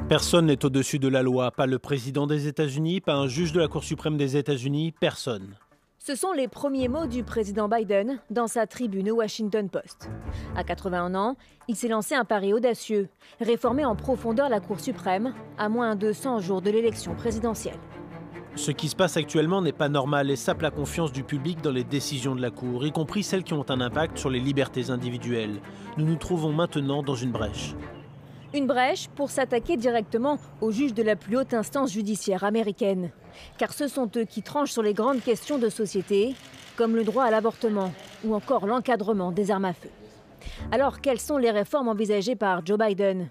Personne n'est au-dessus de la loi, pas le président des États-Unis, pas un juge de la Cour suprême des États-Unis, personne. Ce sont les premiers mots du président Biden dans sa tribune au Washington Post. À 81 ans, il s'est lancé un pari audacieux, réformer en profondeur la Cour suprême à moins de 100 jours de l'élection présidentielle. Ce qui se passe actuellement n'est pas normal et sape la confiance du public dans les décisions de la Cour, y compris celles qui ont un impact sur les libertés individuelles. Nous nous trouvons maintenant dans une brèche. Une brèche pour s'attaquer directement aux juges de la plus haute instance judiciaire américaine. Car ce sont eux qui tranchent sur les grandes questions de société, comme le droit à l'avortement ou encore l'encadrement des armes à feu. Alors, quelles sont les réformes envisagées par Joe Biden ?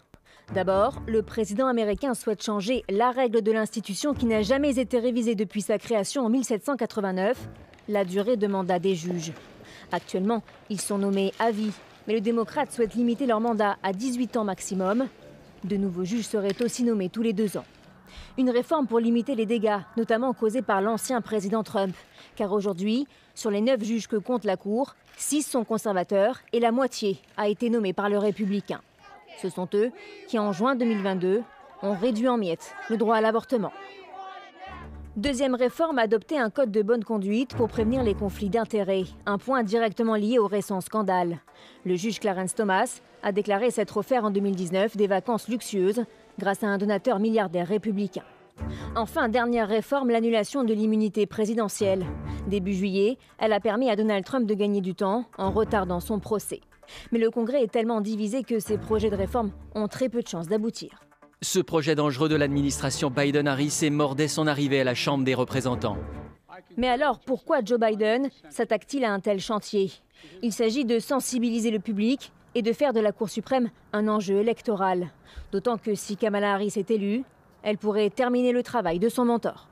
D'abord, le président américain souhaite changer la règle de l'institution qui n'a jamais été révisée depuis sa création en 1789, la durée de mandat des juges. Actuellement, ils sont nommés à vie. Mais le démocrate souhaite limiter leur mandat à 18 ans maximum. De nouveaux juges seraient aussi nommés tous les 2 ans. Une réforme pour limiter les dégâts, notamment causés par l'ancien président Trump. Car aujourd'hui, sur les 9 juges que compte la Cour, 6 sont conservateurs et la moitié a été nommée par le républicain. Ce sont eux qui, en juin 2022, ont réduit en miettes le droit à l'avortement. Deuxième réforme, adopter un code de bonne conduite pour prévenir les conflits d'intérêts, un point directement lié au récent scandale. Le juge Clarence Thomas a déclaré s'être offert en 2019 des vacances luxueuses grâce à un donateur milliardaire républicain. Enfin, dernière réforme, l'annulation de l'immunité présidentielle. Début juillet, elle a permis à Donald Trump de gagner du temps en retardant son procès. Mais le Congrès est tellement divisé que ces projets de réforme ont très peu de chances d'aboutir. Ce projet dangereux de l'administration Biden-Harris est mort dès son arrivée à la Chambre des représentants. Mais alors, pourquoi Joe Biden s'attaque-t-il à un tel chantier ? Il s'agit de sensibiliser le public et de faire de la Cour suprême un enjeu électoral. D'autant que si Kamala Harris est élue, elle pourrait terminer le travail de son mentor.